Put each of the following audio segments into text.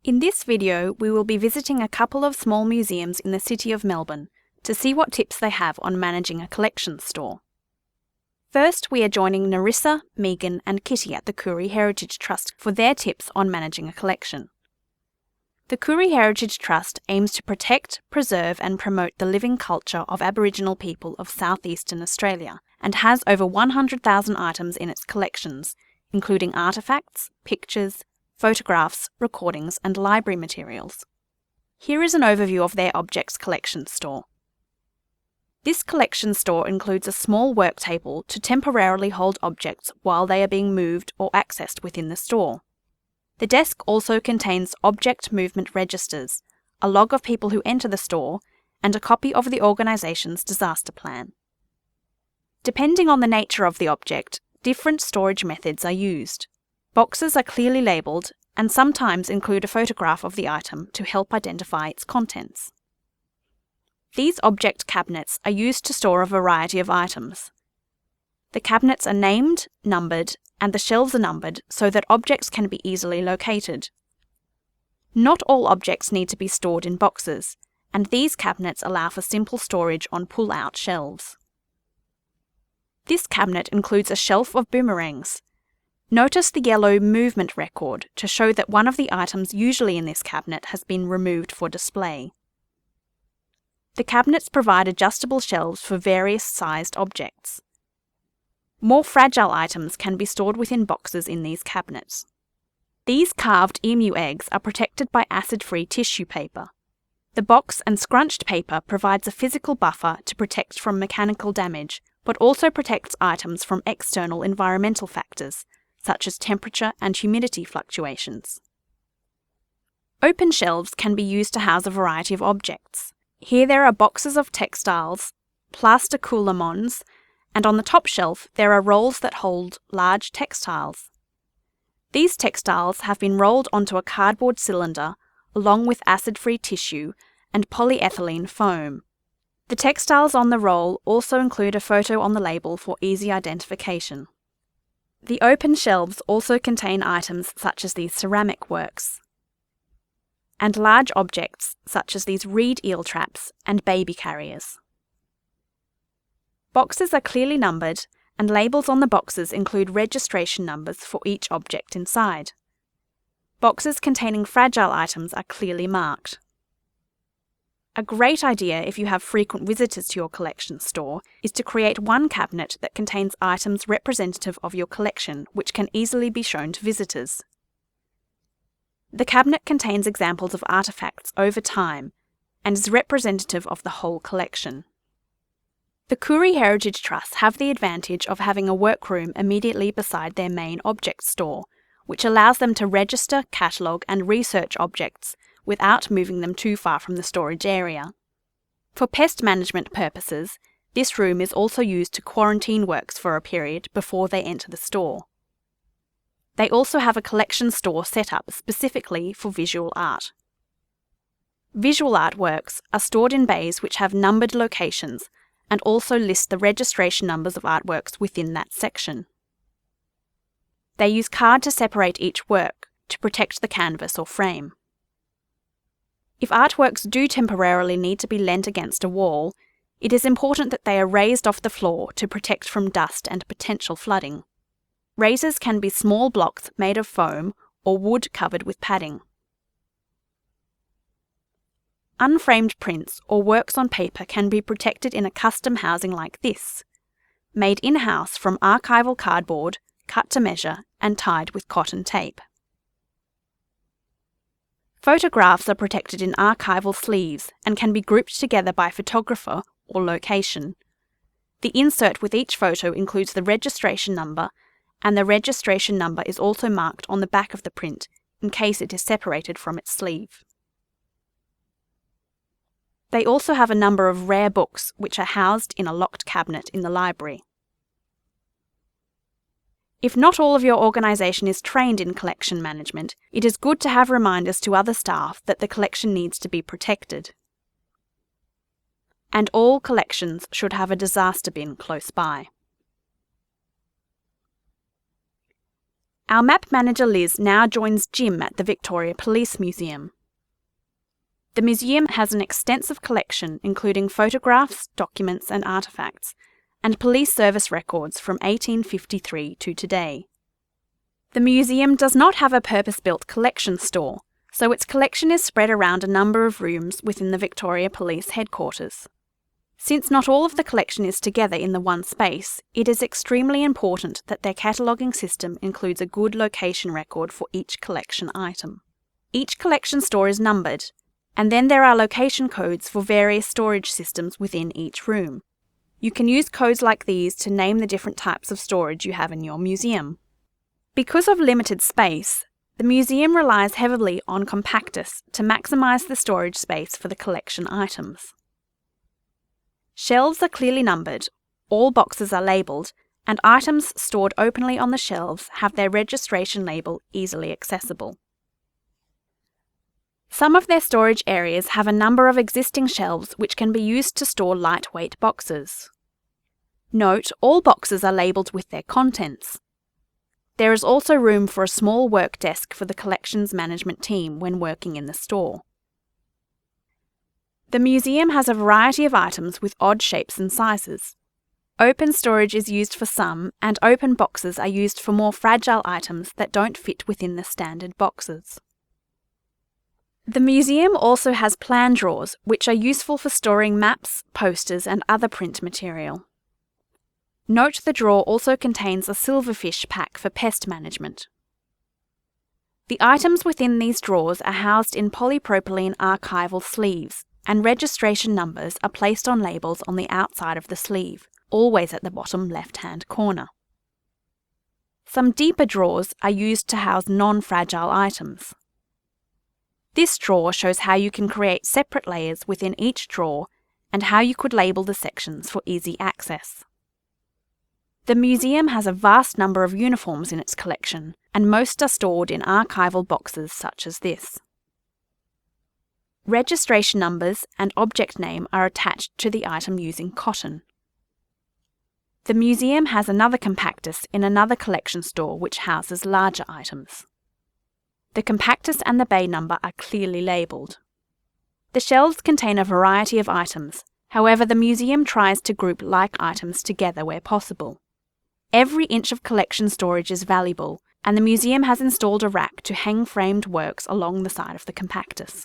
In this video, we will be visiting a couple of small museums in the city of Melbourne to see what tips they have on managing a collections store. First, we are joining Narissa, Megan and Kitty at the Koorie Heritage Trust for their tips on managing a collection. The Koorie Heritage Trust aims to protect, preserve and promote the living culture of Aboriginal people of southeastern Australia and has over 100,000 items in its collections, including artefacts, pictures, photographs, recordings and library materials. Here is an overview of their objects collection store. This collection store includes a small work table to temporarily hold objects while they are being moved or accessed within the store. The desk also contains object movement registers, a log of people who enter the store, and a copy of the organisation's disaster plan. Depending on the nature of the object, different storage methods are used. Boxes are clearly labelled and sometimes include a photograph of the item to help identify its contents. These object cabinets are used to store a variety of items. The cabinets are named, numbered, and the shelves are numbered so that objects can be easily located. Not all objects need to be stored in boxes, and these cabinets allow for simple storage on pull-out shelves. This cabinet includes a shelf of boomerangs. Notice the yellow movement record to show that one of the items usually in this cabinet has been removed for display. The cabinets provide adjustable shelves for various sized objects. More fragile items can be stored within boxes in these cabinets. These carved emu eggs are protected by acid-free tissue paper. The box and scrunched paper provides a physical buffer to protect from mechanical damage, but also protects items from external environmental factors, such as temperature and humidity fluctuations. Open shelves can be used to house a variety of objects. Here there are boxes of textiles, plaster coulamons, and on the top shelf there are rolls that hold large textiles. These textiles have been rolled onto a cardboard cylinder along with acid-free tissue and polyethylene foam. The textiles on the roll also include a photo on the label for easy identification. The open shelves also contain items such as these ceramic works, and large objects such as these reed eel traps and baby carriers. Boxes are clearly numbered, and labels on the boxes include registration numbers for each object inside. Boxes containing fragile items are clearly marked. A great idea if you have frequent visitors to your collection store is to create one cabinet that contains items representative of your collection which can easily be shown to visitors. The cabinet contains examples of artefacts over time and is representative of the whole collection. The Koorie Heritage Trust have the advantage of having a workroom immediately beside their main object store, which allows them to register, catalogue and research objects without moving them too far from the storage area. For pest management purposes, this room is also used to quarantine works for a period before they enter the store. They also have a collection store set up specifically for visual art. Visual artworks are stored in bays which have numbered locations and also list the registration numbers of artworks within that section. They use card to separate each work to protect the canvas or frame. If artworks do temporarily need to be leant against a wall, it is important that they are raised off the floor to protect from dust and potential flooding. Raises can be small blocks made of foam or wood covered with padding. Unframed prints or works on paper can be protected in a custom housing like this, made in-house from archival cardboard, cut to measure and tied with cotton tape. Photographs are protected in archival sleeves and can be grouped together by photographer or location. The insert with each photo includes the registration number, and the registration number is also marked on the back of the print in case it is separated from its sleeve. They also have a number of rare books which are housed in a locked cabinet in the library. If not all of your organisation is trained in collection management, it is good to have reminders to other staff that the collection needs to be protected. And all collections should have a disaster bin close by. Our map manager Liz now joins Jim at the Victoria Police Museum. The museum has an extensive collection including photographs, documents and artefacts, and police service records from 1853 to today. The museum does not have a purpose-built collection store, so its collection is spread around a number of rooms within the Victoria Police headquarters. Since not all of the collection is together in the one space, it is extremely important that their cataloguing system includes a good location record for each collection item. Each collection store is numbered, and then there are location codes for various storage systems within each room. You can use codes like these to name the different types of storage you have in your museum. Because of limited space, the museum relies heavily on compactness to maximise the storage space for the collection items. Shelves are clearly numbered, all boxes are labelled, and items stored openly on the shelves have their registration label easily accessible. Some of their storage areas have a number of existing shelves which can be used to store lightweight boxes. Note, all boxes are labelled with their contents. There is also room for a small work desk for the collections management team when working in the store. The museum has a variety of items with odd shapes and sizes. Open storage is used for some, and open boxes are used for more fragile items that don't fit within the standard boxes. The museum also has plan drawers, which are useful for storing maps, posters and other print material. Note the drawer also contains a silverfish pack for pest management. The items within these drawers are housed in polypropylene archival sleeves, and registration numbers are placed on labels on the outside of the sleeve, always at the bottom left-hand corner. Some deeper drawers are used to house non-fragile items. This drawer shows how you can create separate layers within each drawer and how you could label the sections for easy access. The museum has a vast number of uniforms in its collection, and most are stored in archival boxes such as this. Registration numbers and object name are attached to the item using cotton. The museum has another compactus in another collection store which houses larger items. The compactus and the bay number are clearly labelled. The shelves contain a variety of items, however the museum tries to group like items together where possible. Every inch of collection storage is valuable, and the museum has installed a rack to hang framed works along the side of the compactus.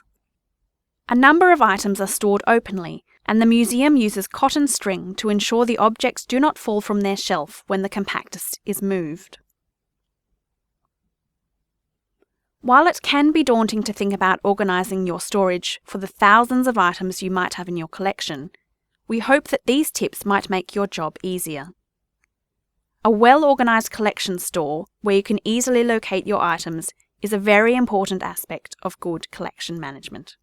A number of items are stored openly, and the museum uses cotton string to ensure the objects do not fall from their shelf when the compactus is moved. While it can be daunting to think about organising your storage for the thousands of items you might have in your collection, we hope that these tips might make your job easier. A well-organised collection store where you can easily locate your items is a very important aspect of good collection management.